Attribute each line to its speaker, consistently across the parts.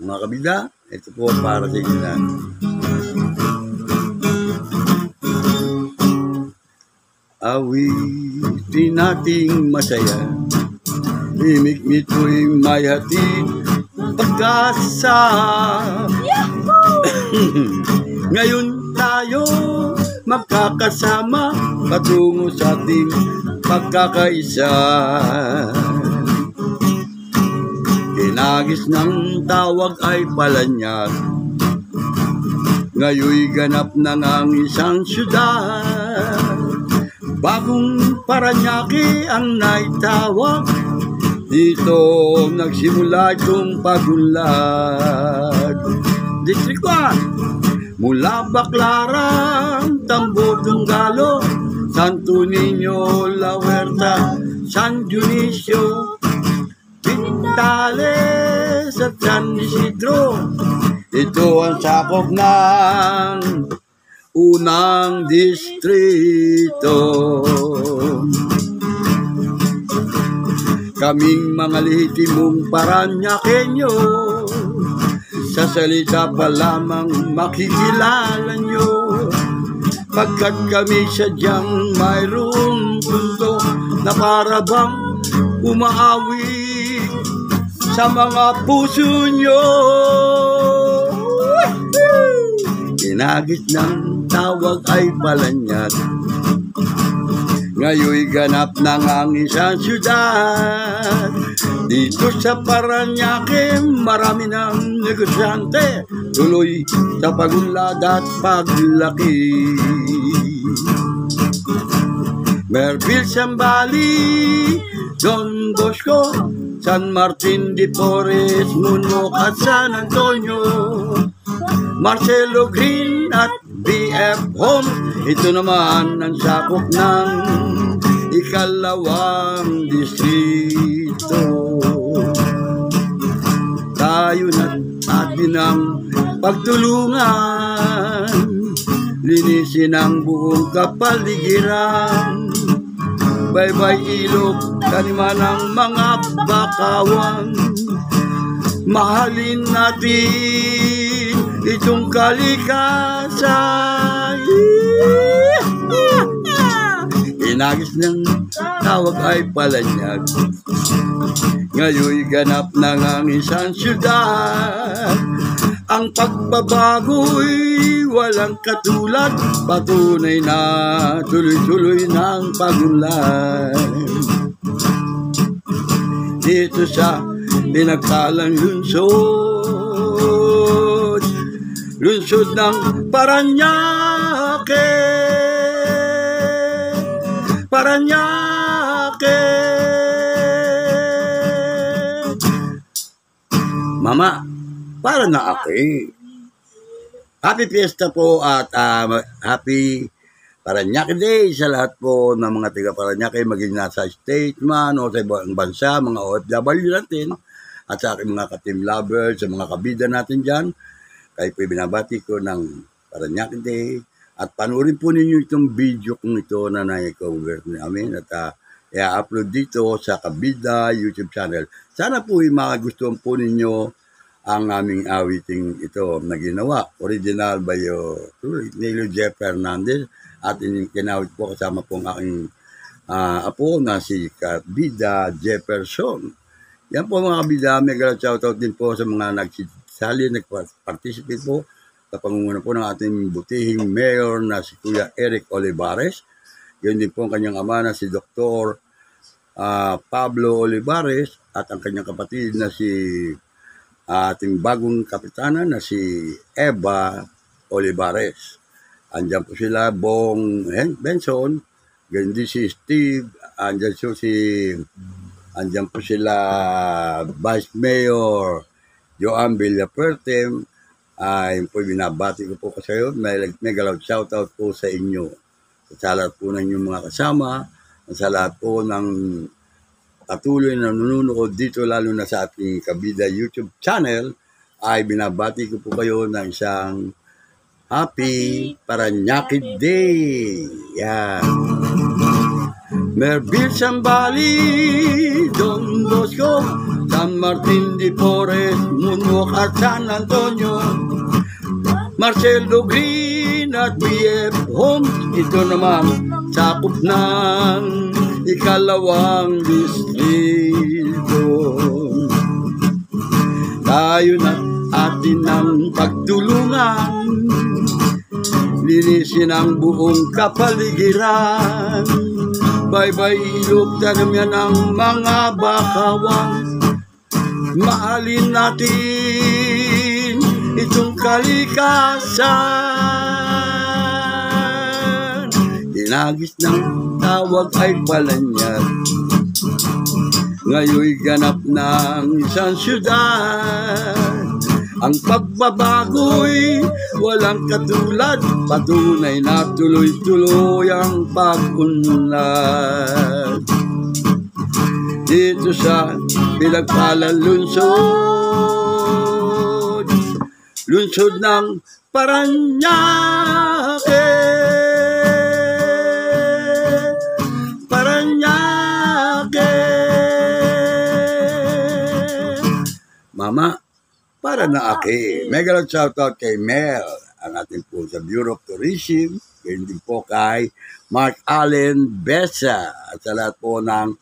Speaker 1: Mga kabida, ito po para sa inyo na. Awitin nating masaya, imig nito'y may hatid pagkasa. Ngayon tayo magkakasama patungo sa ating pagkakaisa. Kinagis ng tawag ay palanyag, ngayoy ganap ng ang isang syudad. Bagong Paranaque ang naitawag, dito nagsimula itong pagunlad. District 1, mula Baclaran, Tambo, Dungalo, Santo Niño, La Huerta, San Dionisio, Pintales at San Isidro. Ito ang sakop ng unang distrito. Kaming mga lehitimong Paranaqueño, sa salita pa lamang makikilala nyo, pagkat kami sadyang mayroong punto na para bang umaawi sa mga puso nyo. Kinagis ng tawag ay palanyag, ngayoy ganap ng ang isang syudad. Dito sa Paranaque, marami ng negosyante, tuloy sa pagunlad at paglaki. Merville, Zambales, Don Bosco, San Martin de Porres, Munok at San Antonio, Marcelo Green at BF Home. Ito naman ang sakop ng ikalawang distrito. Tayo na atin ang pagtulungan, linisin ang buong kapaligiran. Baybay ilog, taniman ng mga bakawan. Mahalin natin itong kalikasan. Kinagis ng tawag ay palanyag, ngayoy ganap ng ang isang syudad. Ang pagbabago'y walang katulad, patunay na tuloy-tuloy ng pagunlad. Dito sa pinagkalang lungsod, lungsod ng Paranaque, Paranaque. Mama, para na ako eh. Happy Fiesta po at happy Paranaque Day sa lahat po ng mga taga Paranaque, maging nasa state man o sa ibang bansa, mga OFW natin, at sa aking mga ka-team lovers, sa mga kabida natin dyan. Kayo po binabati ko ng Paranaque Day. At panoorin po ninyo itong video kong ito na na-cover namin at i-upload dito sa Kabida YouTube channel. Sana po magustuhan po ninyo ang aming awiting ito na ginawa. Original by Nilo Jeff Fernandez at kinawit po kasama po ang aking apo na si Kabida Jefferson. Yan po mga kabida, mega shoutout din po sa mga nagsisali, nag-participate po sa pangunguna po ng ating butihing mayor na si Kuya Eric Olivares. Yun din po ang kanyang ama na si Dr. Pablo Olivares at ang kanyang kapatid na si ating bagong kapitana na si Eva Olivares. Andiyan po sila, Bong Benson, ganyan din si Steve, andiyan po sila Vice Mayor Joan Villapuerte. Yun po, binabati ko po kasi yun. May galaw shoutout po sa inyo. Sa lahat po ng inyong mga kasama, sa lahat po ng patuloy na nanonood dito, lalo na sa ating Kabida YouTube channel, ay binabati ko po kayo ng isang Happy Paranaque Day. Yan. Merville Sambali, Don Bosco, San Martin de Porres, Munwok at San Antonio, Marcelo Green at BF Homes. Ito naman sakop ng ikalawang distrito. Tayo na atin ng pagtulungan, linisin ang buong kapaligiran. Bye-bye ilog, tanam yan ang mga bakawang. Maalin natin itong kalikasan. Tinagis ng tawag ay Palanyag, ngayoy ganap ng isang syudad. Ang pagbabago'y walang katulad, patunay na tuloy-tuloy ang pag-unlad. Dito sa pinagpalang lungsod, lungsod ng Paranaque, Paranaque. Mama, Paranaque. Mega lang shoutout kay Mel, ang ating po sa Bureau of Tourism, hindi po kay Mark Allen Besa, at sa lahat po ng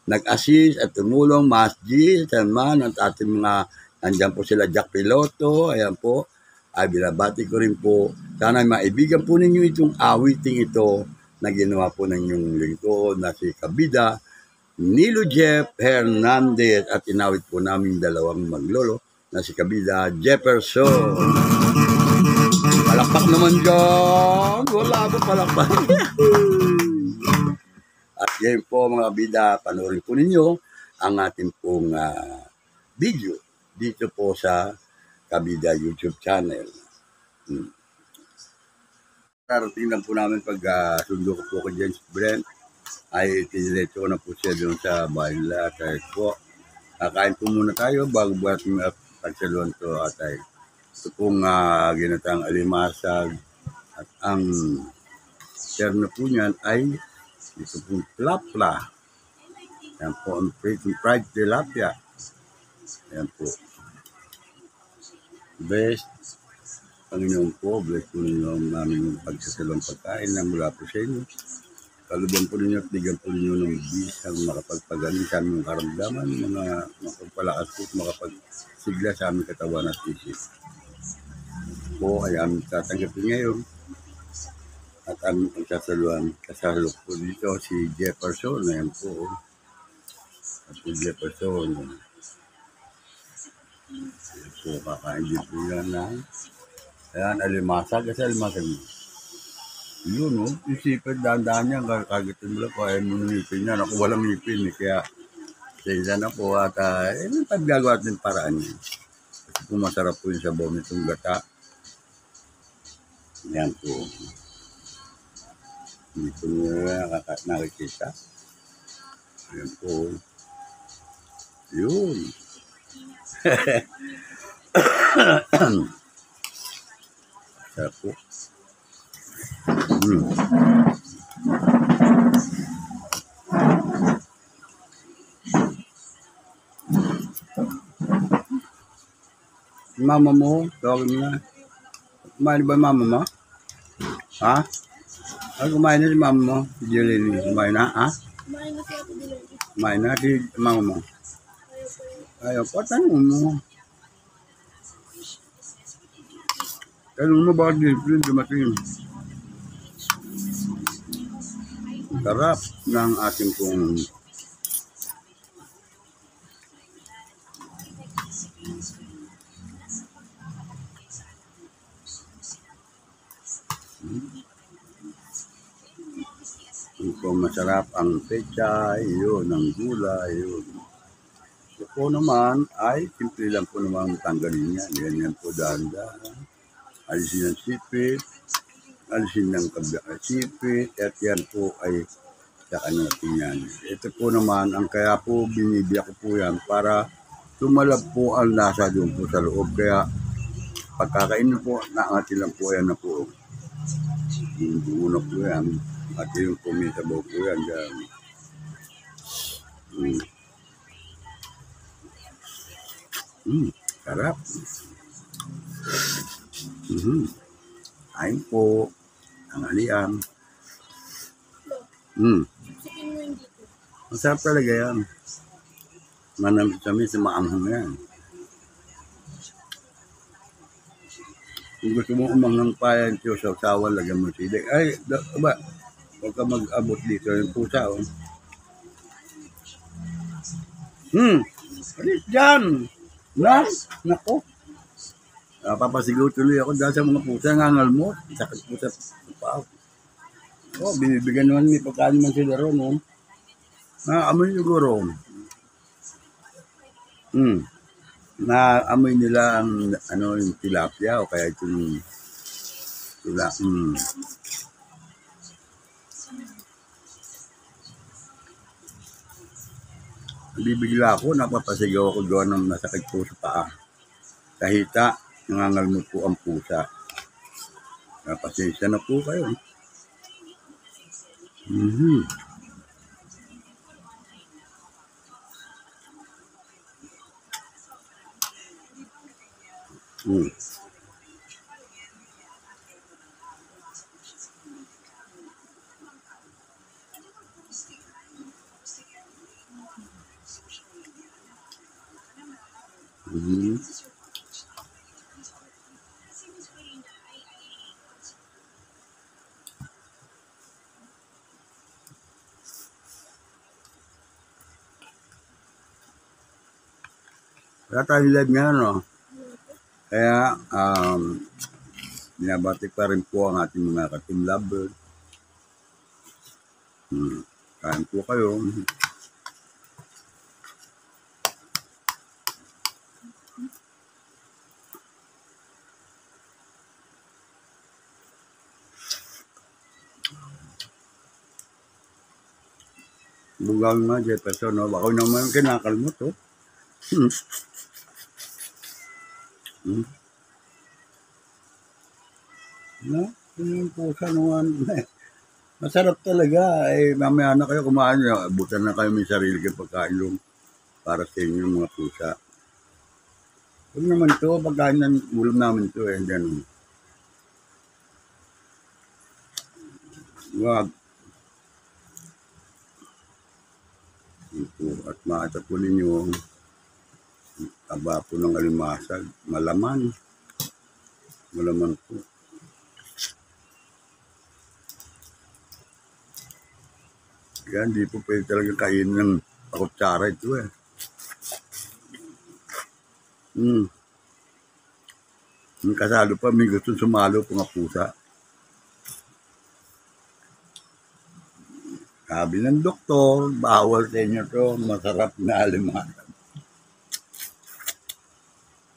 Speaker 1: nag-assist at tumulong, Masjid, Salman, at ating mga, nandiyan po sila Jack Piloto, ayan po, ay binabati ko rin po. Sana maibigan po ninyo itong awiting ito na ginawa po ng inyong lingkod na si Kabida, Nilo Jeff Hernandez, at inawit po namin dalawang maglolo na si Kabida Jefferson. Palakpak naman dyan. Wala po palakpak. At yan po mga bida, panoorin po ninyo ang ating pong video dito po sa Kabida YouTube channel. Tarating lang po namin pag sundo ko po kay James Brent, ay tiniretso ko na po siya doon sa Baila. Kaya po, kakain po muna tayo bago buhat ng pagsaluan to at ay ito pong ginatang alimasag, at ang terno po niyan ay ito pong plapla. Yan po ang fried tilapia. Yan po. Best, Panginoon po, bless po ninyo ang aming pagsasalong pagkain na mula po sa inyo. Kaluban po ninyo at bigyan po ninyo ng bisang makapagpagaling sa aming karamdaman, mga makapagpalakas po at makapagsigla sa aming katawan at isip. Po ay aming tatanggapin ngayon at aming pagsasaluan. Kasalok po dito si Jefferson. Ayan po. At si Jefferson. Ayan po, kakain din po yan na. Ayan, alimasag. Kasi alimasag mo. Yun, no? Isipin, dahan-dahan niya. Kagatin mo lang po. Ayaw mo ngipin niya. Ako walang ngipin. Kaya, sila na po. At, paggagawa natin paraan niya. Kasi po masarap po yung sabaw nitong gata. Yan po. Hindi po niya nakikita. Yan po. Yun. Sarap po. Mama mo, tawagin mo na. Kumain ba mama mo? Ha? Ay, kumain na si mama mo? Si Jelly, kumain na, ha?
Speaker 2: Kumain na si Ate Dilay.
Speaker 1: Kumain na si mama mo. Ayaw po, tanong mo. Tanong mo bakit din dumating. Sarap ng ating pong kung masarap ang pechay, yun, ang gulay, yun. So po naman ay simple lang po naman tanggalin yan. Ganyan po dahan-dahan. Alisin ang sipit, alisin ng sipit, at yan po ay saan natin yan. Ito po naman, ang kaya po binibiyak ko po yan para tumalab po ang lasa doon po sa loob. Kaya pagkakainin po, naangatin lang po yan na po. Yung una po yan. At yung pumisabaw po yan dyan. Sarap. Kain po. Tanghalian. Masarap talaga yan. Manamit-tamis sa maanghang yan. Kung gusto mo umanghang pa yan, sa usawan, lagyan mo sili. Ay, ba? Huwag ka mag-abot dito yung pusa, oh. Alis dyan! Nako. Papasigaw tuloy ako dahil sa mga pusa, nangangalmot. Sakit po sa paa. Oh, binibigyan naman may pagkain man sila ron, oh. Amoy siguro. Naamoy nila ang yung tilapia o kaya itong Bibigla ako, napapasigaw ako doon ng masakit po sa paa. Kahita, nangangalmot po ang pusa. Pasensya na po kayo. Wala tayong live nga, no? Kaya, binabati pa rin po ang ating mga ka-team lover. Kain po kayo. Bugang nga, Jefferson, no? Ako naman kinakalmot, oh. No? Yung pusa naman. Masarap talaga. Mamaya na kayo kumain. Abutan na kayo may sarili kayo pagkain yung para sa inyo mga pusa. Huwag naman ito. Pagkain ng ulam namin ito. Ganun. Wag. Ito. At makita po ninyo taba po ng alimasag. Malaman. Malaman po. Kaya hindi po pwede talaga kainin ng pakutsara ito eh. Yung kasalo pa, may gusto sumalo po nga pusa. Sabi ng doktor, bawal sa inyo to, masarap na alimasag.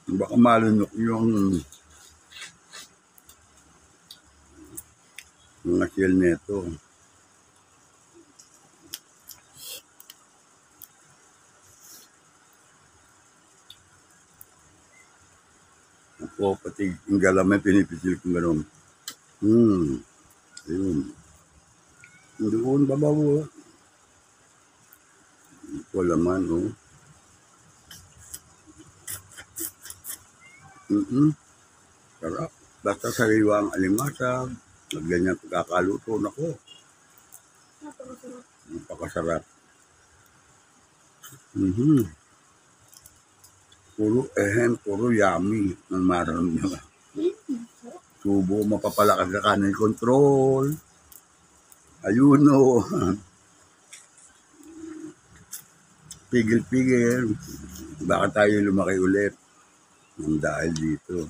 Speaker 1: Baka malunok yung mga shell neto. Ako, pati yung galamay, pinipisil kong gano'n. Ayun. Doon, babaw. Ito laman, oh. Sarap. Basta sariwa ang alimasag. Ganyan pagkakaluto na ko. Napakasarap. Puro yummy ang mararamdaman. Subo, mapapalakas ka kanin control. Ayuno. Pigil-pigil. Baka tayo lumaki ulit. Dahil dito.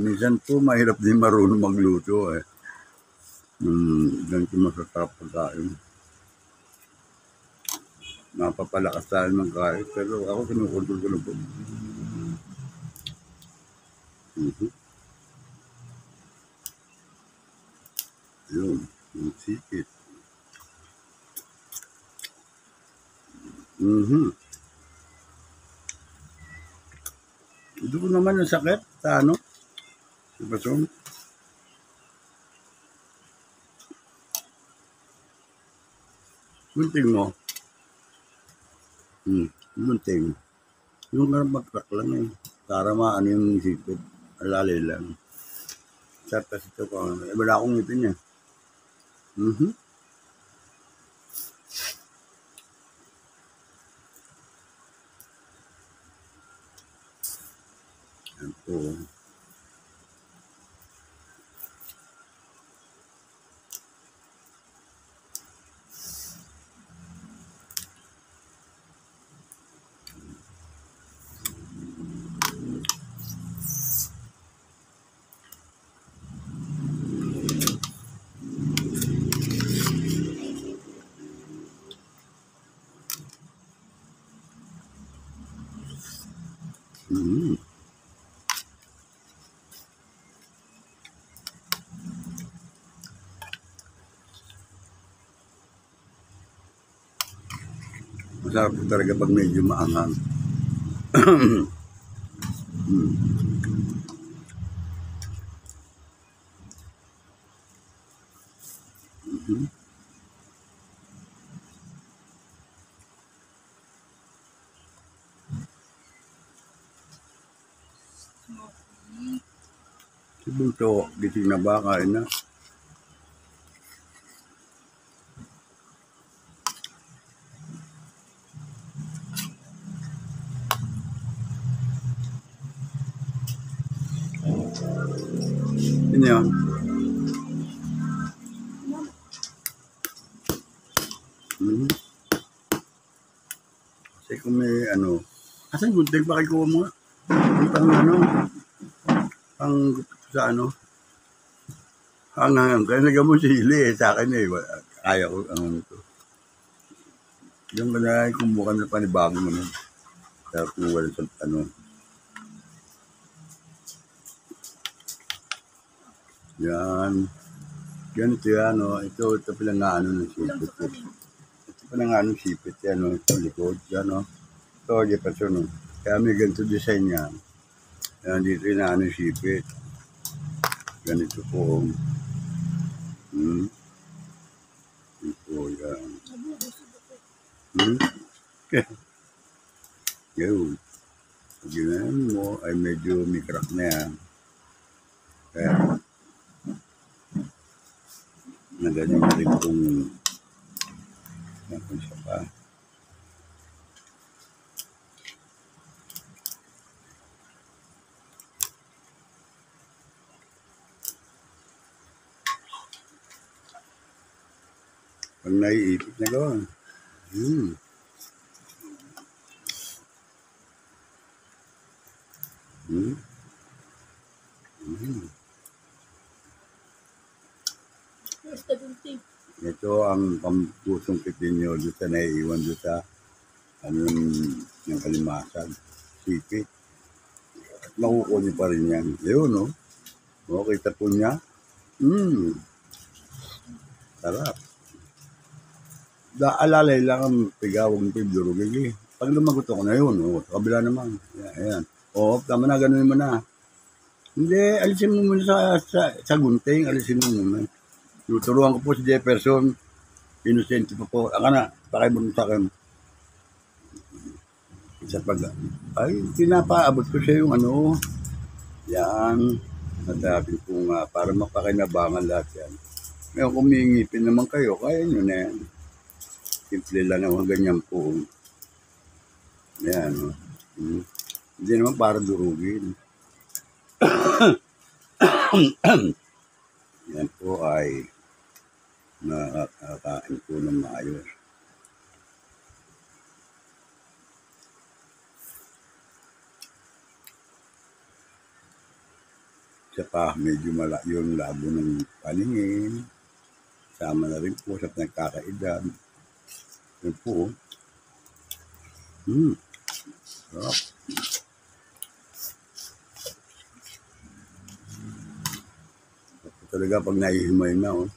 Speaker 1: Minsan po, mahirap din marunong magluto eh. Ganito masasarap pagkain. Napapalakas tayo ng kain. Pero ako kinukontrol ko lang po. Yun. Yung sikit. Ito ko naman yung sakit sa ano? Sa basong. Kunting mo. Gunting. Yung mag-crack lang eh. Para maano yung sipit. Alalay lang. Sarap kasi ito ko. Wala akong ngipin eh. Mhm. Yan po. Mhm. Masarap po talaga pag medyo maanghang. Mhm. Si Bunso, gising na ba? Kain na. Yun yan. Mhm. Kasi kung may ano, asan gunting pa kuha mo nga? Yung pang ano, pang sa ano, hangang kaya nagam mo sili eh, sa akin eh, kaya ko ang ito. Yung na kumuha na panibago mo nun. Kaya kuha sa ano, yan. Ganito yan, oh. Ito pala nga ano ng sipit. Ito pala nga ano sipit yan, oh. Ito likod, yan, oh. Ito, Jefferson, oh. Kaya may ganito design yan. Yan, dito yung ano sipit. Ganito po. Hmm. Ito, yan. Hmm. Yun. Pag ginayan mo, ay medyo may crack na yan. Kaya, nagaling na rin kung siya pa. Pag naiipit na gawin. Hmm. Hmm. Hmm. Ito ang pampusong pipinyo doon sa naiiwan doon sa anong yung kalimasan. Sipit. At makukuha niyo pa rin yan. Yun, no? O, kita po niya. Hmm. Sarap. Alalay lang ang pigawang pibdurugig eh. Pag lumagot ako na yun, oh, sa kabila naman. Ayan. O, tama na, ganun mo na. Hindi, alisin mo muna sa gunting, alisin mo muna. Tuturuan ko po si Jefferson, Innocent pa po. Aka na, pakay mo sa akin. Sa pag, ay, pinapaabot ko siya yung ano, yan. Nadabi ko nga, para mapakinabangan lahat yan. Ngayon, kung mingipin naman kayo, kaya nyo na yan. Simple lang naman, ganyan po. Yan, oh. Hindi naman para durugin. Yan po ay nakakain po ng maayos. Siya pa, medyo yung labo ng paningin. Sama na rin po sa nagkakaedad. Yan po. Sarap. Talaga pag naihimay na, oh.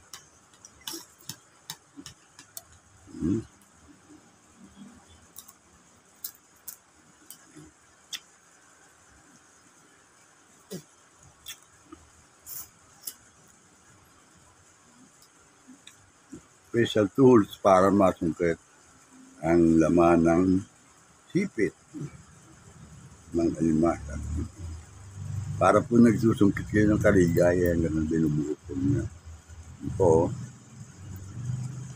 Speaker 1: Special tools para masungkit ang laman ng sipit ng alimasa. Para po nagsusungkit kayo ng kaligayahan, ganun binubuo po niya. Ano po,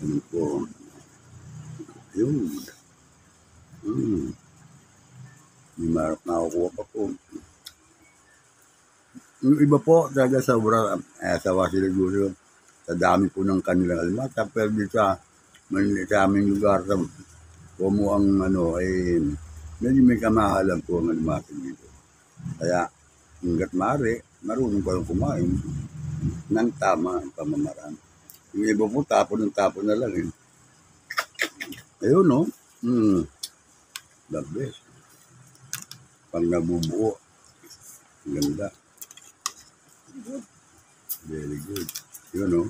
Speaker 1: ano po, yun. May marap nakukuha pa po. Yung iba po, talaga sawa sila siguro sa dami po ng kanilang alimata. Pero dito sa aming lugar, sa Como ang medyo may kamahalan po ang alimata dito. Kaya, hanggat maaari, marunong pa rin kumain ng tama ang pamamaraan. Yung iba po, tapon na lang eh. Ayun, no? The best. Pag nabubuo, ganda. Very good. Yun, no?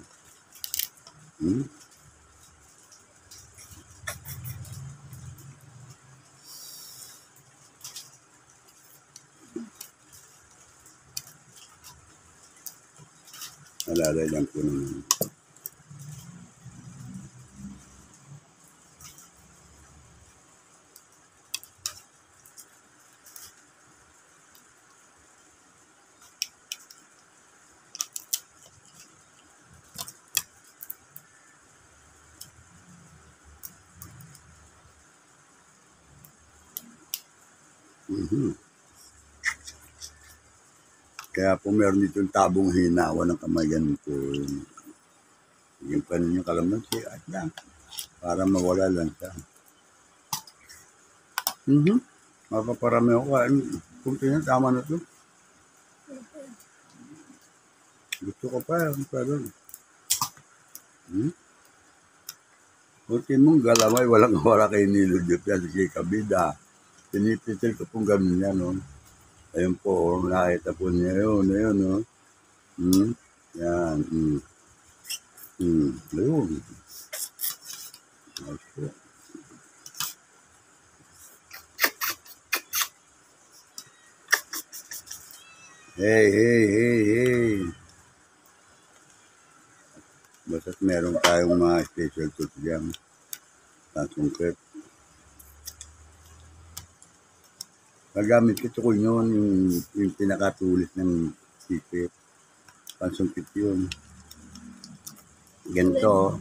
Speaker 1: Nalalay lang po naman. Kaya po meron dito yung tabong hinawa ng kamay ganito. Yung kanyang kalamansi at yan. Para mawala lang siya. Mapaparami ako. Kung tingnan, tama na ito. Gusto ko pa yan. Pero, kung mong galamay, wala kayo niludyo yan. Sige, kabida. Tinipitil ko pong ganun yan, no? Ayun po, nakita po niya yun, no? Yan, ayun. Okay. Hey. Basta't meron tayong mga special tools dyan. Sungkit. Magamit ko yun, yung pinakatulis ng sipit. Pansungkit yun. Ganito.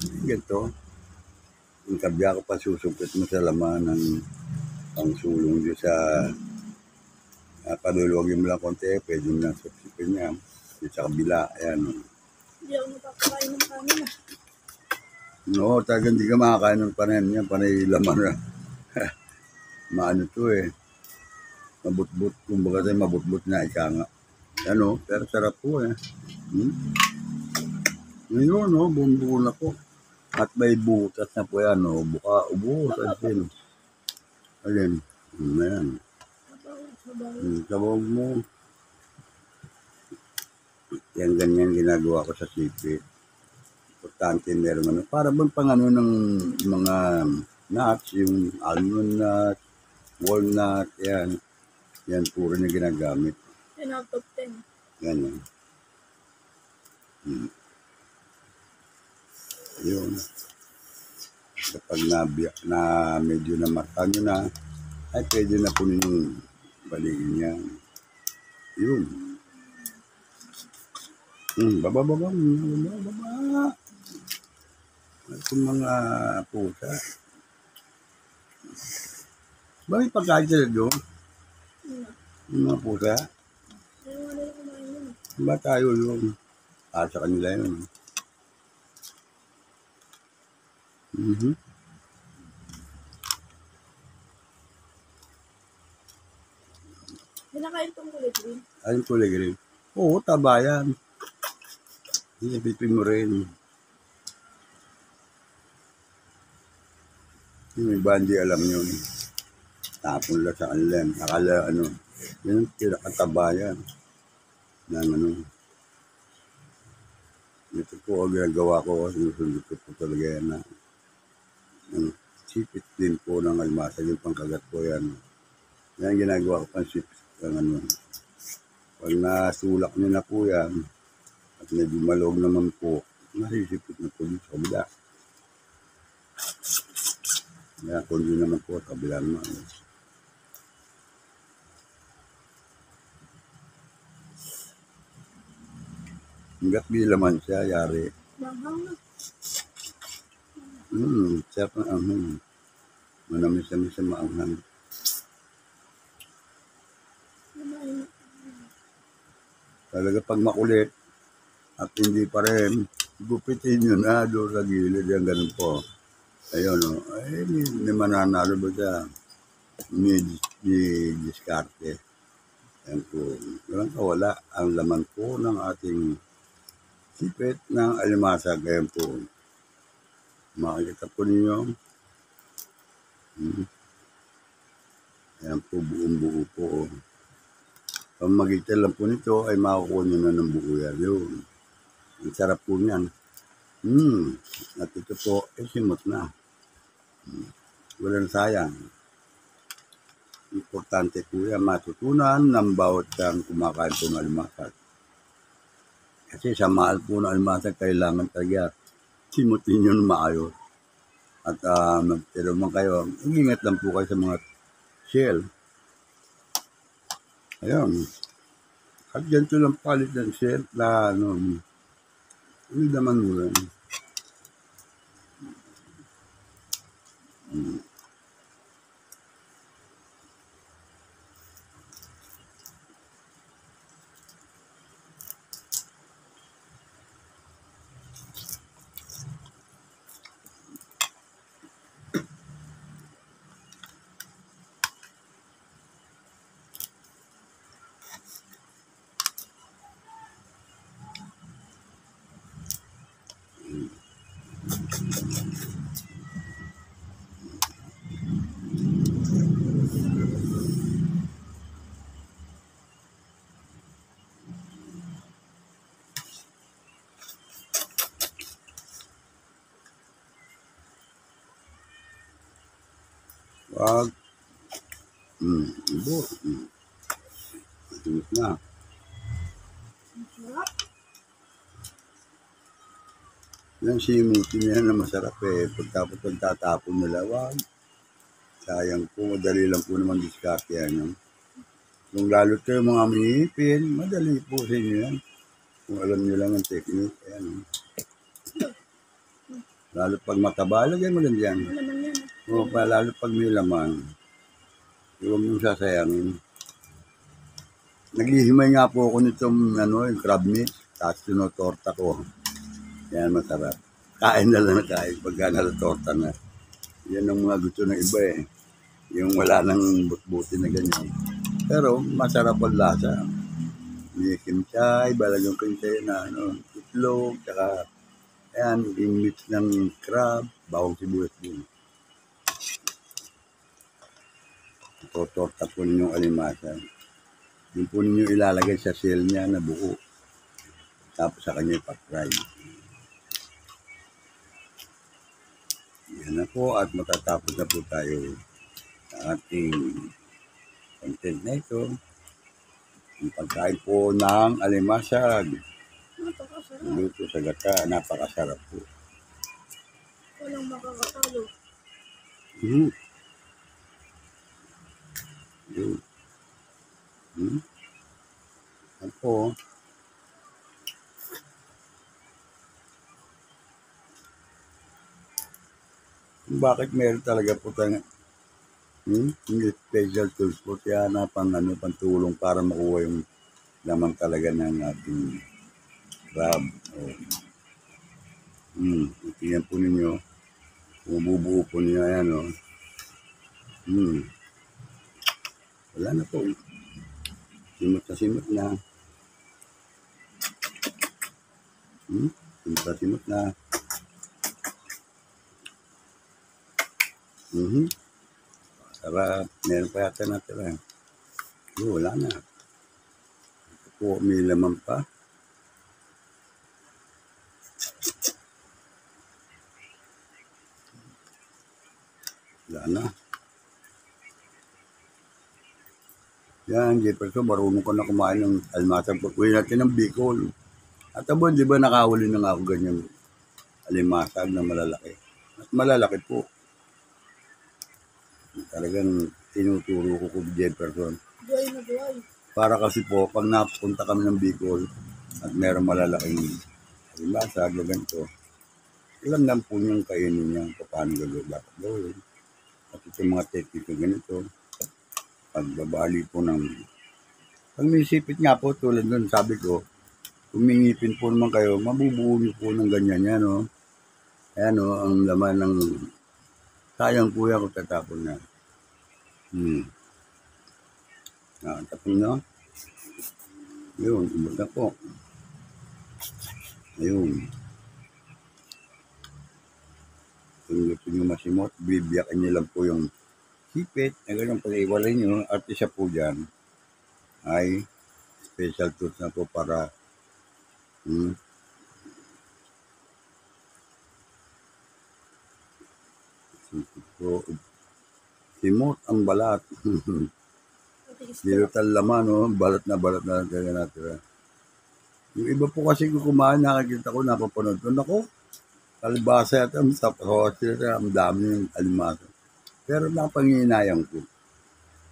Speaker 1: Yung kabya ko pa susungkit mo sa laman ng pangsulong dyan sa paduluwagin mo lang konti, pwede mo lang sipsipin niya. Yung sa kabila, ayan.
Speaker 2: Hindi ako napakakain ng kanin ah.
Speaker 1: Oo, talagang hindi ka makakain ng panin yan, panay laman na. Maano to eh. Mabutbut, kumbaga tayo mabutbut na ika nga. Ano, pero sarap po eh. Ngayon, no, bumbuo na po. At may butas na po yan, no. Ubuhos, asin. Alin, ayan. Sabaw mo. Yan ganyan ginagawa ko sa sipit. Importante meron para bang pang ng mga nuts, yung almond nut, walnut, yan. Yan, puro na ginagamit.
Speaker 2: 10 out of 10.
Speaker 1: Ganyan. Yun. Kapag medyo namatang nyo na, ay pwede na po ninyong baligin yan. Yun. Baba. Itong mga pusa. Bakit pagkain sila doon? Yung mga pusa? Ba tayo yun? Sa kanila yun.
Speaker 2: Pinakain itong kulay green.
Speaker 1: Ayun kulay green. Oo, taba yan. Ipipin mo rin. Yung iba hindi alam yun. Tapon lang sa kanila. Akala yun pinakataba yan. Ito po ang ginagawa ko. Sinusundot ko po talaga yan na sipit din po ng almasa. Yung pangkagat po yan. Yan ginagawa ko pang sipit. Pag nasulak nyo na po yan, at medyo malog naman po, nasisipit na po dito sa kabila. Kaya kundi naman po, kabila naman. Hanggat may laman siya, yari.
Speaker 2: Manghang na.
Speaker 1: Sarap na anghang. Manamis-namis sa maanghang.
Speaker 2: Kumain.
Speaker 1: Talaga pag makulit at hindi pa rin, gupitin nyo na doon sa gilid. Yan, ganun po. Ayun, o. Ay, may mananalo ba siya? May diskarte. Yan po. Walang kawala ang laman po ng ating sipit ng alimasag. Ayan po. Makikita po ninyo. Ayan po, buong-buo po. Ang magitan lang po nito ay makukuha nyo na ng buo yan. Yun. Ang sarap po niyan. At ito po, simot na. Walang sayang. Importante po yan, matutunan ng bawat kang kumakain po ng alimasag. Kasi sa mahal po ng alimasag, kailangan talaga simutin nyo na maayos. At magtiro man kayo, ingat lang po kayo sa mga shell. Ayun. At ganito lang palit ng shell na hindi naman mo lang. Wag. Ibo. Tumit na.
Speaker 2: Sarap.
Speaker 1: Yung simutin niya na masarap eh. Pagtapos pagtatapon nila, wag. Sayang po, madali lang po naman diskarte yan. Kung lalo kayo mga minipin, madali po sa inyo yan. Kung alam niyo lang ang technique, ayan. Lalo pag mataba, lagyan mo lang dyan.
Speaker 2: Ano naman yan?
Speaker 1: O, lalo pag may laman, huwag mong sasayangin. Naghihimay nga po ako nitong yung crab meat, tapos tinotorta ko. Yan, masarap. Kain na lang na kain pagka nalatorta na. Yan ang mga gusto ng iba eh. Yung wala nang butbuti na ganyan. Pero masarap ang lasa. May kimchay, balagong kimchay na itlog, tsaka ayan, yung mix ng crab, bawang sibuyas din. Totorta po ninyong alimasag. Yung po ninyo ilalagay sa shell niya na buo. Tapos sa kanya ipat-fry. Yan na po at matatapos na po tayo sa ating content na ito. Ang pagkain po ng alimasag.
Speaker 2: Napakasarap.
Speaker 1: Luto sa gata, napakasarap po.
Speaker 2: Walang makakatalo.
Speaker 1: Yun. Ako, bakit meron talaga po tayong special tools po kaya na pantulong para makuha yung laman talaga ng ating crab. Tingnan po ninyo, bumubuo po niya yan, wala na po. Simot na. Simot na. Sarap. Meron pa yata natin. Wala na. Ito po, may laman pa. Wala na. Yan, Jefferson, marunong ka na kumain ng alimasag. Pagkuhin natin ng Bicol. At abon, di ba nakahuli na nga ako ganyan alimasag na malalaki. At malalaki po. Talagang tinuturo ko kung Jefferson.
Speaker 2: Buhay na buhay.
Speaker 1: Para kasi po, pag napunta kami ng Bicol, at meron malalaking limasa, ganito. Alam lang po niyong kainin niya kung paano dapat gawin. At ito mga technique na ganito, pagbabali po ng pag may sipit nga po tulad nun, sabi ko, kumingipin po naman kayo, mabubuo niyo po ng ganyan yan, no? Ayan, no, ang laman ng sayang po yan kung tatapon na. Tapon na. Yun, ibig na po. Ayun. Kung gusto nyo masimot, bibiyakin nyo lang po yung sipit, na ganyan pag-iwalay nyo, at isa po dyan ay special tools na po para so, simot ang balat. Dito laman, no? Balat na lang kaya natin. Yung iba po kasi kung kumain, nakikita ko, napapanood ko, nako, kalibasa at ang dami ng alimasa. Pero napanginayang ko.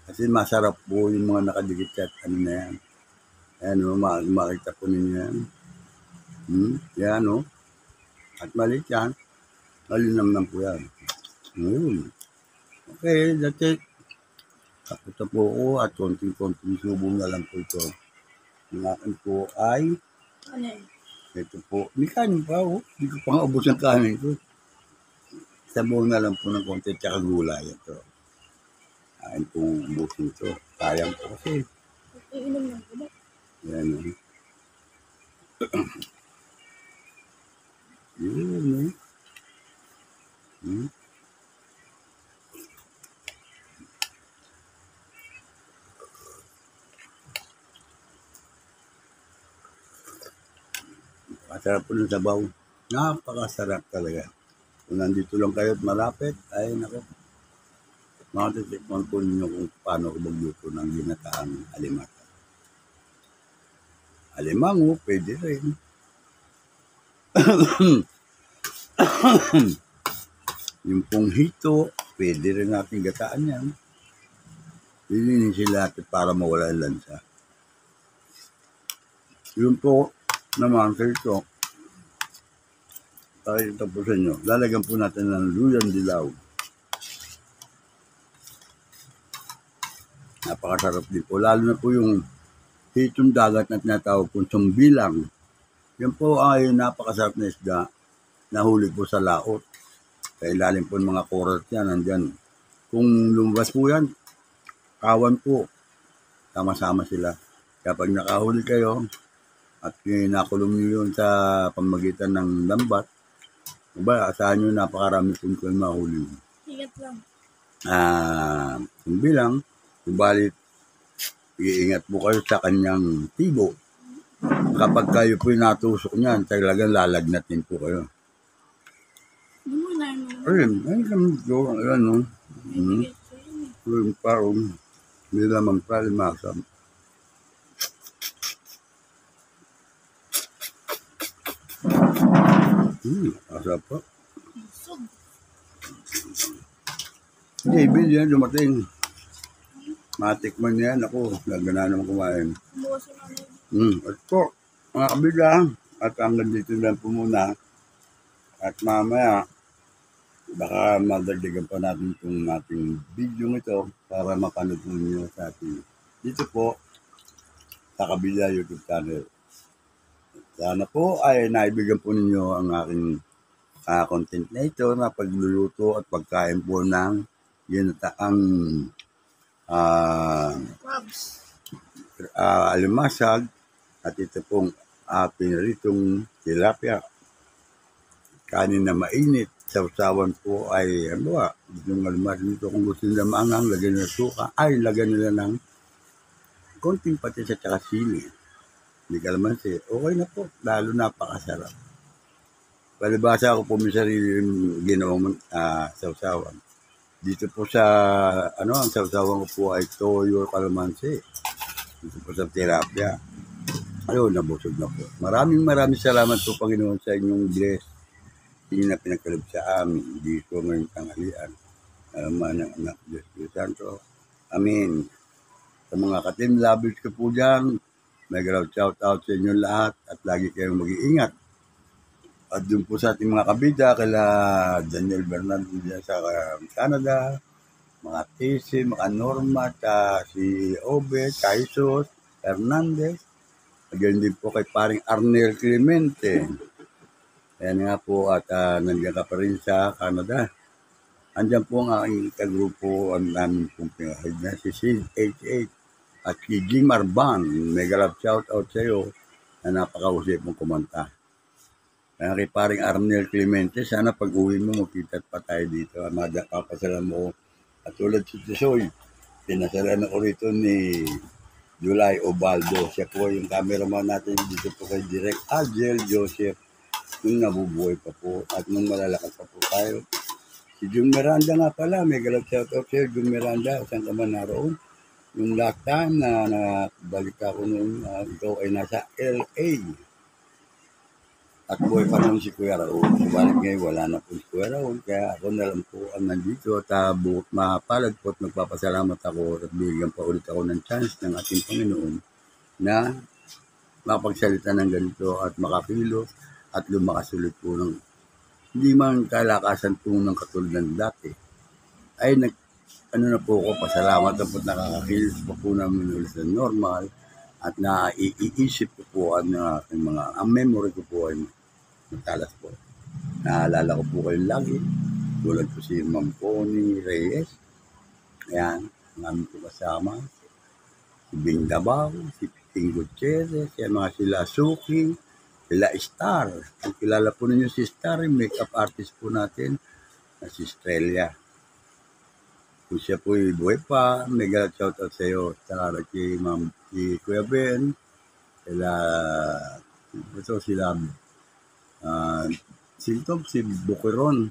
Speaker 1: Kasi masarap po yung mga nakadikit at ano na yan. Ayan, no? Makita po ninyo yan. Yan, no? At maliit yan. Malinamnam po yan. Okay, that's it. Tapos na po ako at konting-konting subo na lang po ito. Yung akin po ay ito po. May kanin pa, oh. Hindi ko pa nga ubos ang kanin ko. Sabaw na lang po ng konti tsaka gulay ito. Kain pong ubusin ito. Sayang po kasi.
Speaker 2: Iinom lang ko ba?
Speaker 1: Yan, oh. Yun, eh. Masarap po ng sabaw. Napakasarap talaga. Kung nandito lang kayo at malapit, ay nako. Matitikman po ninyo kung paano ko magluto ng ginataang alimata. Alimango, pwede rin. Yung pong hito, pwede rin natin gataan yan. Lilinin sila para mawala ang lansa. Yung po naman sa ito, ito po sa inyo, lalagyan po natin ng luyang dilaw. Napakasarap din po, lalo na po yung hitong dagat na tinatawag kong sumbilang. Yan po ay napakasarap na isda, nahuli po sa laot. Sa ilalim po ng mga coral yan, nandyan. Kung lumabas po yan, kawan po, sama-sama sila. Kapag nakahuli kayo, at nakulong nyo yun sa pamagitan ng lambat, asahan nyo napakarami po kayo mahuli.
Speaker 2: Ingat lang.
Speaker 1: Sumbilang, subalit, iingat po kayo sa kanyang tibo. Kapag kayo po natusok niyan, talagang lalagnatin po kayo. Ayun, no? Yung parang, hindi naman palimasa. Asap po. David yan, dumating. Matikman yan. Ako, gagana naman kumain. At po, mga kabila, at hanggang dito lang po muna. At mamaya, baka madagdagan pa natin itong ating video ito para mapanood nyo sa ating dito po sa kabila YouTube channel. Sana po ay naibigyan po ninyo ang aking content na ito na pagluluto at pagkain po ng ginataang alimasag at ito pong pinaritong tilapia. Kanin na mainit, sausawan po ay yung alimasag nito kung gusto nila maangang, lagyan nila suka, ay lagyan nila ng konting patis at saka sili. Hindi kalamansi, okay na po, lalo napakasarap. Palibasa ako po may sarili yung ginawang sausawan. Dito po sa, ang sausawan ko po ay toyo kalamansi. Dito po sa tilapia. Ayun, nabusog na po. Maraming salamat po, Panginoon, sa inyong bless. Hindi na pinagkalab sa amin. Dito ngayong tanghalian. Alaman ng anak Diyos Santo. Amen. Sa mga ka-team lovers ko po dyan, Mega love shout out sa inyo lahat at lagi kayong mag-iingat. At dun po sa ating mga kabida, kala Daniel Bernardo dyan sa Canada, mga TC, mga Norma, si Obet, Kaisos, Hernandez, again din po kay paring Arnel Clemente. Ayan nga po at nandiyan ka pa rin sa Canada. Andyan po ang aking kagrupo, ang namin pong pinahid na si Sid 88 at si Jim Arban. Mega love shout out sa iyo na napakausip mong kumanta. Kaya kay paring Arnel Clemente, sana pag uwi mo, makita pa tayo dito. Papasalan mo at tulad si Tisoy, pinasalan ako rito ni July Obaldo. Siya po yung cameraman natin dito po kay Direk Agel Joseph nung nabubuhay pa po at nung malalakas pa po tayo. Si Jun Miranda nga pala, may galap shout out sa'yo, Jun Miranda, saan ka man naroon. Yung last time na balik ako noon, ikaw ay nasa LA. At buhay pa noon si Kuya Raul. Subalit ngayon, wala na po si Kuya Raul. Kaya ako na lang po ang nandito at buot mapalad po at nagpapasalamat ako at bigyan pa ulit ako ng chance ng ating Panginoon na makapagsalita ng ganito at makakilos at lumakas ulit po ng hindi man kalakasan po ng katulad ng dati. Ay na po ako, pasalamat na po nakakakilos pa po namin ulit ng normal at naiisip ko po ang memory ko po ay matalas po. Naalala ko po kayo lagi. Tulad po si Ma'am Connie Reyes. Ayan, namin po kasama. Si Bing Dabao, si Piting Gutierrez, si mga sila Suki, sila Star. Kung kilala po ninyo si Star, yung makeup artist po natin na si Strelia. Kung siya po buhay pa, mega shoutout sa iyo. Saka kay Ma'am, si Kuya Ben, sila si Bukiron,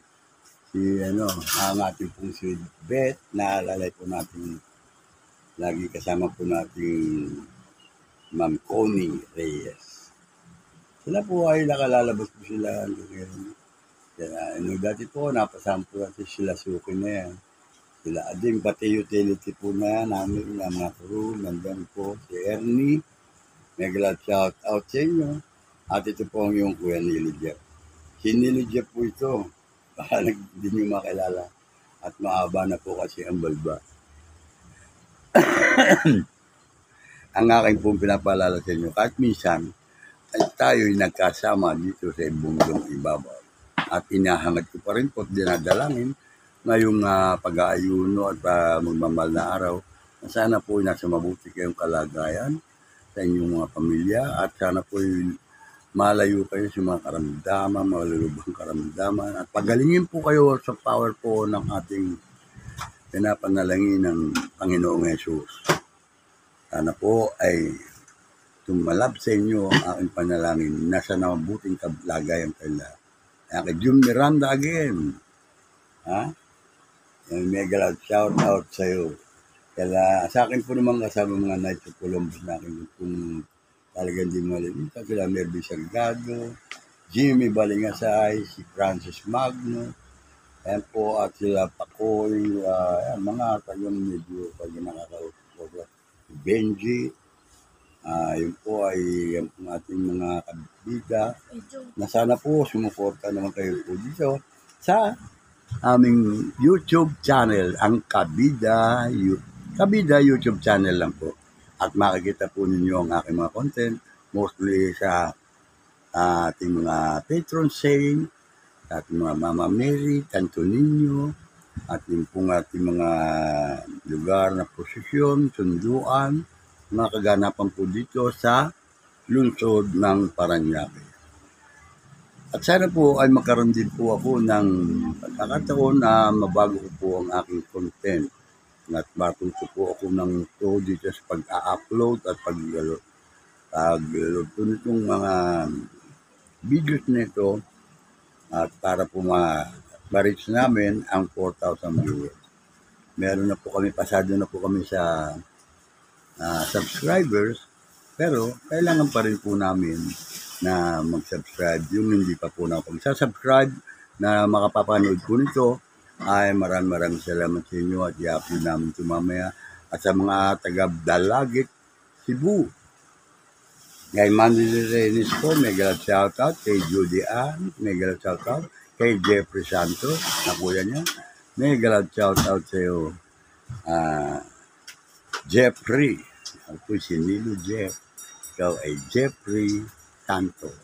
Speaker 1: ang ating pong si Beth, naalalay po natin, lagi kasama po natin Ma'am Connie Reyes. Sila po ay nakalalabas po sila. Dati po, napasama po natin sila Suki na yan. Sila Ading, pati utility po na yan, namin na mga crew, nandun po si Ernie, mega shout out sa inyo. At ito po ang yung Kuya Nili Jeff. Si Nili Jeff po ito, baka hindi nyo makilala. At mahaba na po kasi ang balba. Ang aking pong pinapalala sa inyo, kahit minsan, ay tayo'y nagkasama dito sa Bundong Ibabaw. At inahangad ko pa rin po at dinadalangin ngayong pag-aayuno at magmamahal na araw. Sana po nasa mabuti kayong kalagayan sa inyong mga pamilya at sana po malayo kayo sa mga karamdaman, malulubang karamdaman at pagalingin po kayo sa power po ng ating pinapanalangin ng Panginoong Yesus. Sana po ay tumalab sa inyo ang aking panalangin. Nasa mabuting kalagayan kayo lahat. Kaya kay Jun Miranda again. Yung mega shout out sa iyo. Kaya sa akin po naman kasama mga Knights of Columbus na akin kung talagang di malilimutan. Sila Mervin Salgado, Jimmy Balingasay, si Francis Magno, ayan po at sila Pacoy, mga tagang medyo pag nakakausap. Benji, yun po ay yung ating mga kabida na sana po sumuporta naman kayo po dito sa aming YouTube channel, ang Kabida YouTube channel lang po. At makikita po ninyo ang aking mga content, mostly sa ating mga patron saint, at mga Mama Mary, Tanto Niño, at yung pong ating mga lugar na posisyon, sunduan, mga kaganapan po dito sa lungsod ng Parañaque. At sana po ay magkaroon din po ako ng pagkakataon na mabago ko po ang aking content. At matuto po ako ng to dito sa pag-upload at pag-load po nitong mga videos nito at para po ma-reach namin ang 4,000 viewers. Meron na po kami, pasado na po kami sa subscribers, pero kailangan pa rin po namin na mag-subscribe. Yung hindi pa po na pag-subscribe na makapapanood po nito, ay maraming salamat sa inyo at i-upload namin ito mamaya. At sa mga taga Dalagit, Cebu, Kay Mandy Renis po, mega love shoutout. Kay Judy Ann, mega love shoutout. Kay Jeffrey Santos, na kuya niya, mega love shoutout sa iyo. Jeffrey, ako po si Nilo Jeff. Ikaw ay Jeffrey Santos.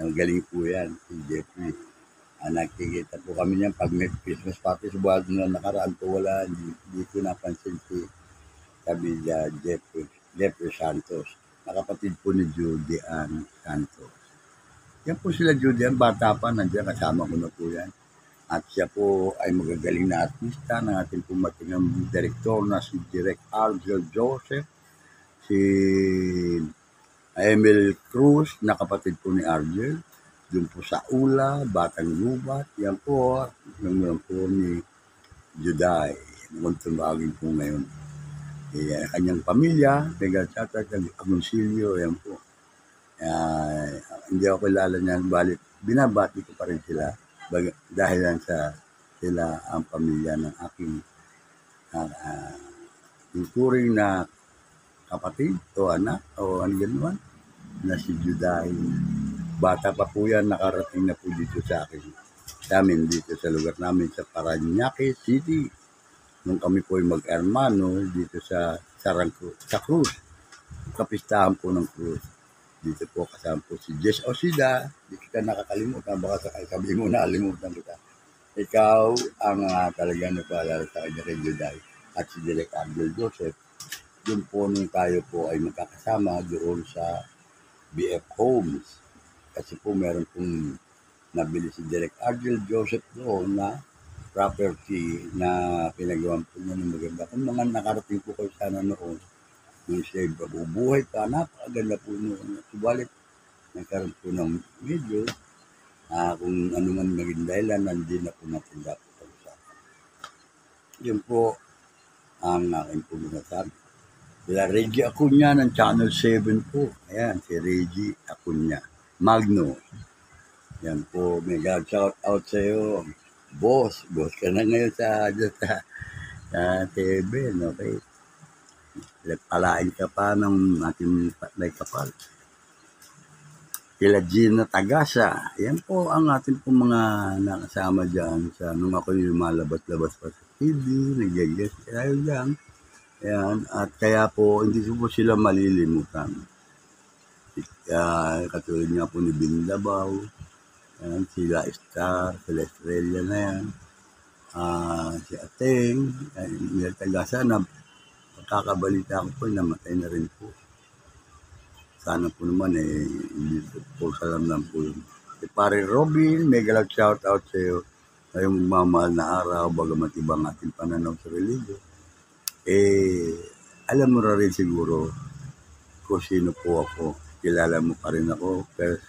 Speaker 1: Ang galing po yan, si Jeffrey. Nakikita po kami niyan pag may Christmas party sa buwan na nakaraan po wala, hindi ko napansin si sabi niya Jeffrey Santos. Nakapatid po ni Judy Ann Santos. Yan po sila Judy Ann, bata pa, nandiyan kasama ko na po yan. At siya po ay magagaling na artista ng ating pumatingang direktor na si Direk Argel Joseph, si Emil Cruz, na kapatid po ni Argel, doon po sa Ula, Batang Lubat, yan po, yung po ni Juday, kung tumagin po ngayon. Kanyang pamilya, mega chatag, Agoncillo, yan po. Hindi ako kilala niyan, balit binabati ko pa rin sila dahil lang sa sila ang pamilya ng aking tuturing na kapatid o anak o ano gano'n na si Juday. Bata pa po yan, nakarating na po dito sa amin dito sa lugar namin sa Parañaque City. Nung kami po ay mag-hermano dito sa Cruz, kapistahan po ng Cruz. Dito po kasama po si Jess Osida, di kita nakakalimutan, baka sabi mo nakalimutan kita. Ikaw ang talaga nagpaalala sa kanya kay Juday at si Direk Argel Joseph. Doon po nung tayo po ay magkakasama doon sa BF Homes. Kasi po meron pong nabili si Direk Argel Joseph doon na property na pinagawa po niya ng maganda. Kung mga nakarating po kayo sana noon, yung siya bubuhay pa, napakaganda po noon. Subalit, nagkaroon po ng medyo, kung ano man naging dahilan, hindi na po natin dapat pag-usapan. Yun po ang aking po masasabi. Sila Reggie Acuña ng Channel 7 po. Ayan, si Reggie Acuña. Magno. Yan po, mega shout out sa iyo. Boss ka na ngayon sa TV, okay? Palain ka pa ng ating patay kapal. Kila Gina Tagasa. Yan po ang ating po mga nakasama dyan nung ako yung lumalabas-labas pa sa TV, nag-guest tayo dyan. Yan, at kaya po, hindi po sila malilimutan. Katulad nga po ni Bindabaw, yan, sila Star, sila Estrella na yan, si Ateng, Gina Tagasa na kakabalita ko po, namatay na rin po. Sana po naman hindi po salam lang po yun. Si Pare Robin, mega love shout out sa iyo. Ngayong mamahal na araw, bagamat ibang ating pananaw sa religion. Alam mo rin siguro kung sino po ako. Kilala mo pa rin ako. Pero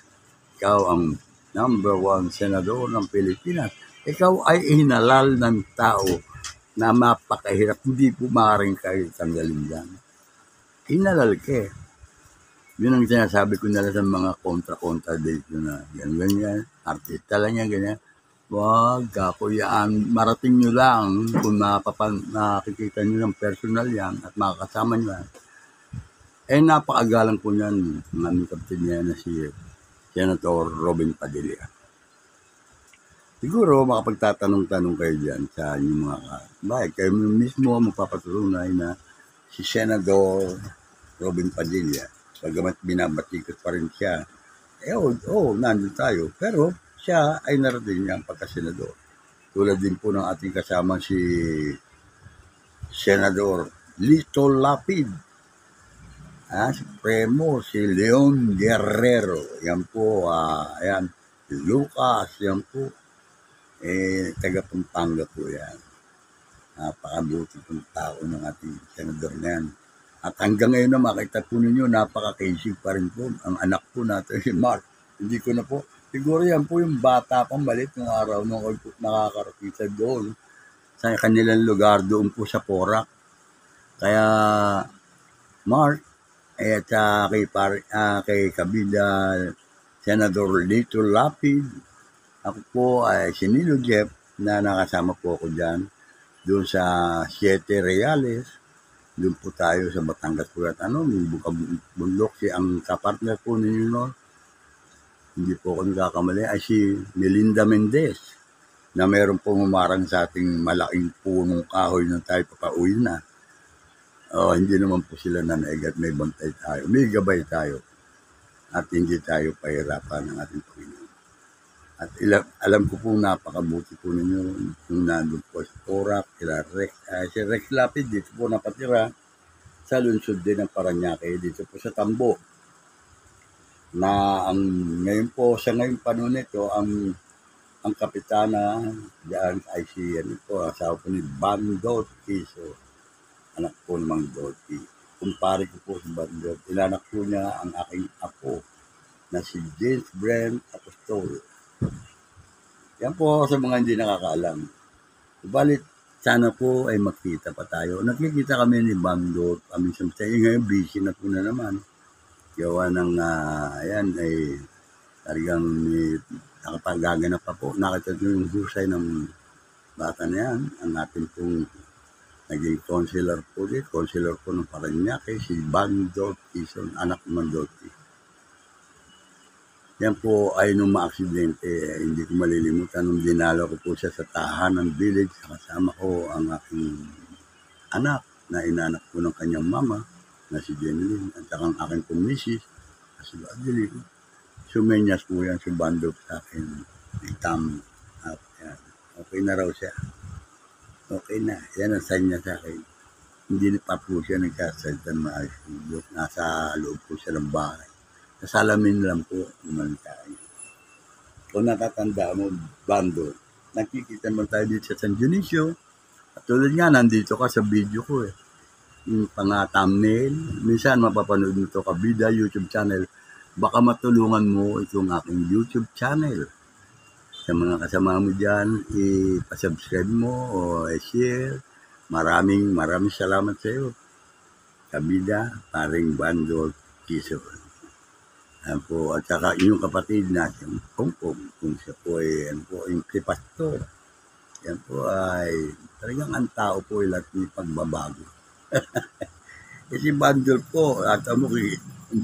Speaker 1: ikaw ang number 1 senador ng Pilipinas. Ikaw ay hinalal ng tao na mapakahirap, hindi po maaaring kayo tanggalin dyan. Inalal ka. Yun ang sinasabi ko nila sa mga kontra-kontra dito na ganyan, artista lang yan, ganyan. Wag, kakuyaan, marating nyo lang kung nakikita nyo ng personal yan at makakasama nyo yan. Napakagalang po yan, ng aming kapatid niya na si Senator Robin Padilla. Siguro makapagtatanong-tanong kayo dyan sa inyong mga kabahay. Kayo mismo magpapatunay na si Senador Robin Padilla, pagamat binabatikot pa rin siya, nandun tayo. Pero siya ay narating niya ang pagkasenador. Tulad din po ng ating kasama si Senador Lito Lapid, Supremo, si Leon Guerrero, yan po, ayan, si Lucas, yan po. Taga Pampanga po yan. Napakabuti pong tao ng ating senador na yan. At hanggang ngayon na makita po ninyo, napaka-casing pa rin po. Ang anak po natin, si Mark. Hindi ko na po, siguro yan po yung bata pang balit ng araw nung nakakarating sa doon. Sa kanilang lugar doon po sa Porac. Kaya, Mark, at kay Kabida, Senador Lito Lapid, ako po ay si Nilo Jeff na nakasama po ako dyan doon sa 7 Reales Doon po tayo sa Batangas po at yung bundok, ang kapartner po ninyo no, hindi po ako nagkakamali, ay si Melinda Mendez na meron pong umarang sa ating malaking punong kahoy na tayo papauwi na. Hindi naman po sila nanaig at may bantay tayo, may gabay tayo at hindi tayo pahirapan ng ating Panginoon. At alam ko po napakabuti po ninyo kung nandun po sa Porac, si Rex Lapid dito po napatira sa lungsod din ng Parañaque, dito po sa Tambo. Na ngayon po, sa ngayong panahon nito, ang kapitana diyan ay si asawa po ni Bandot Kiso, anak po ni Mang Dorothy. Kumpare ko po si Bandot, inanak po niya ang aking apo na si James Brent Apostol. Yan po sa mga hindi nakakaalam. Subalit, sana po ay makita pa tayo. Nakikita kami ni Bandot, minsan ngayon busy na po na naman. Gawa ng, ayan, ay talagang nakapagaganap pa po. Nakita nyo yung husay ng bata na yan. Ang ating pong naging counselor po dito. Counselor po ng Parañaque, si Bandot Kison, anak ng Bandot. Yan po ay nung maaksidente, hindi ko malilimutan nung dinalo ko po siya sa tahanan village. Kasama ko ang aking anak na inanak po ng kanyang mama na si Jeneline at saka ang aking pong misis na si Adeline. Sumenyas po yan si Bandot sa akin. Nagtam up yan. Okay na raw siya. Okay na. Yan ang sign niya sa akin. Hindi pa po siya nagkasalita maayos. Nasa loob po siya ng bahay. Sa salamin lang po, naman tayo. Kung natatanda mo, Bandot, nakikita mo tayo dito sa San Dionisio. At tulad nga, nandito ka sa video ko yung pang-thumbnail. Minsan, mapapanood mo ito kabida YouTube channel. Baka matulungan mo itong aking YouTube channel. Sa mga kasama mo dyan, ipasubscribe mo o i-share. Maraming salamat sa iyo. Kabida, paring Bandot Kison. Yan po, at saka yung kapatid natin, Pongpong, kung siya po ay, yung pastor. Yan po ay, talagang ang tao po ay lahat may pagbabago. Kasi Bandot po, at yung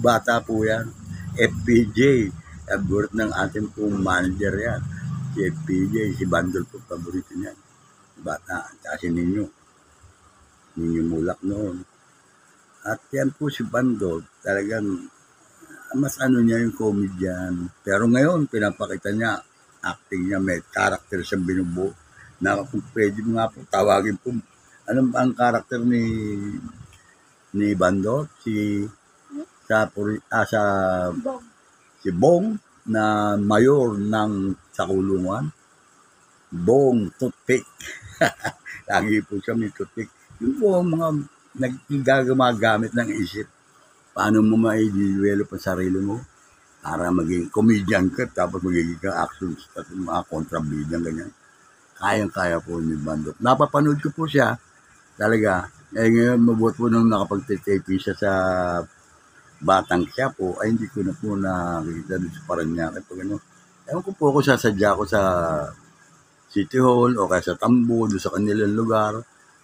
Speaker 1: bata po yan, FPJ, abort ng ating pong manager yan. Si FPJ, si Bandot po, paborito niyan. Bata, kasi ninyo mulak noon. At yan po si Bandot, talagang, mas niya yung comedian. Pero ngayon, pinapakita niya, acting niya, may karakter siyang binubuo. Na kung pwede mo nga po, tawagin po, anong ang karakter ni Bandot? Si Bong na mayor ng Sakulungan. Bong Toothpick. Lagi po siya may toothpick. Yung po mga naggagamit ng isip. Paano mo ma-develop ang sarili mo para maging comedian ka tapos magiging ka action star, mga kontrabida, ganyan. Kayang-kaya po ni Bandot. Napapanood ko po siya talaga. Ngayon, mabuti po nung nakapag-taping siya sa Batang siya po, ay hindi ko na po nakikita doon sa Parañaque. Ewan ko po kung sasadya ko sa City Hall o kaya sa Tambo, doon sa kanilang lugar.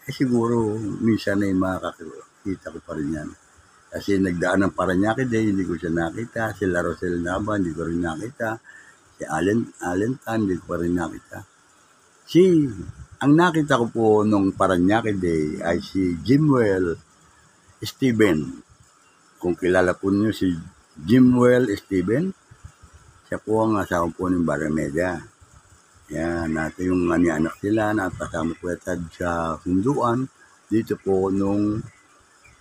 Speaker 1: Siguro, minsan ay makakita ko pa rin yan. Kasi nagdaan ng Parañaque Day, hindi ko siya nakita. Si Larosel Nava, hindi ko rin nakita. Si Allen Tan, hindi ko pa rin nakita. Ang nakita ko po nung Parañaque Day ay si Jimwell Steven. Kung kilala po niyo si Jimwell Steven, siya po ang asawa po ng Barameda. Yan, natin yung anak sila, napasama po yata sa sunduan. Dito po nung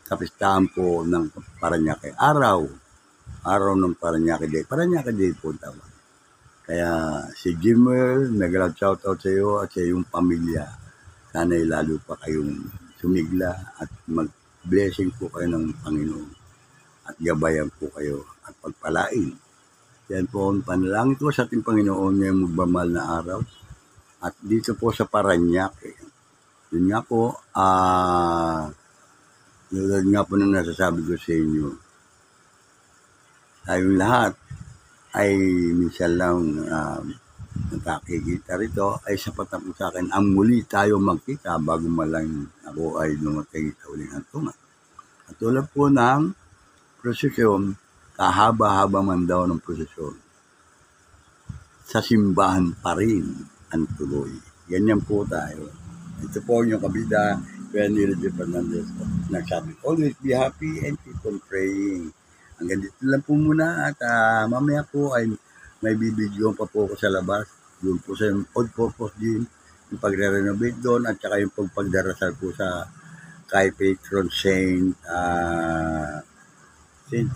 Speaker 1: kapistahan po ng Parañaque. Araw ng Parañaque Day. Parañaque Day po tawag. Kaya si Jimmer, nag-shoutout sa iyo at sa iyong pamilya. Sana'y lalo pa kayong sumigla at mag-blessing po kayo ng Panginoon. At gabayan po kayo at pagpalain. Yan po ang panalangin ko sa ating Panginoon ngayong magmamahal na araw. At dito po sa Parañaque. Yun nga po, yun nga po nang nasasabi ko sa inyo. Tayong lahat ay minsan lang nakakikita rito ay sapat na po sa akin. Ang muli tayo magkita bago malang po ay dumating sa huling hantungan. At tulad po ng prosesyon, kahaba-haba man daw ng prosesyon, sa simbahan pa rin ang tuloy. Ganyan po tayo. Ito po yung kabida, Kuya Nilo de Fernandez, nagsabi, always be happy and keep on praying. Hanggang dito lang po muna at mamaya po ay may bibidyoan pa po ako sa labas. Doon po sa odd purpose gym, yung pagre-renovate doon at saka yung pagdarasal po sa kay Patron Saint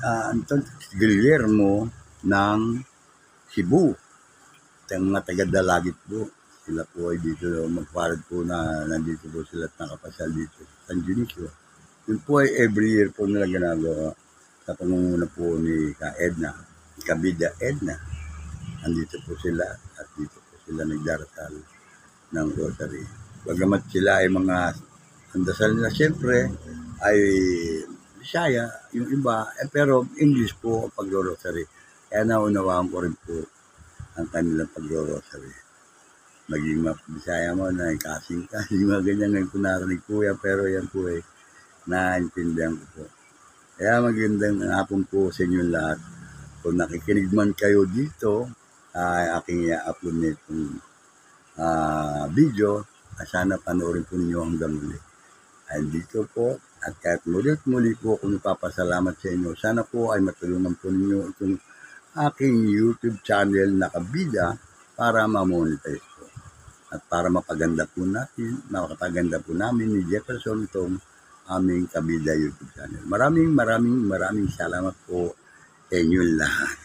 Speaker 1: Anton Guillermo ng Cebu. Ang mga taga-Dalagit po. Sila po ay dito magparad po na nandito po sila at nakapasal dito sa San Dionisio. Yun po ay every year po nila ginagawa sa pangunguna po ni Edna, Kabida Edna. Andito po sila at dito po sila nagdarasal ng rosary. Bagamat sila ay mga ang dasal nila siyempre ay Bisaya, yung iba, pero English po ang pagro-rosary. Kaya naunawaan ko rin po ang kanilang pagro-rosary. Maging Bisaya mo na kasing-kasing, mga ganyan ngayon ko narinig po yan, pero yan po ay naintindihan ko po. Kaya magandang hapon po sa inyo lahat. Kung nakikinig man kayo dito, aking i-upload nitong video, sana panoorin po ninyo hanggang muli. Ay dito po, at kahit muli po ako nagpapasalamat sa inyo. Sana po ay matulungan po ninyo itong aking YouTube channel na Kabida para ma-monetize po. At para mapaganda po namin ni Jefferson itong aming Kabida YouTube channel. Maraming salamat po sa inyo lahat.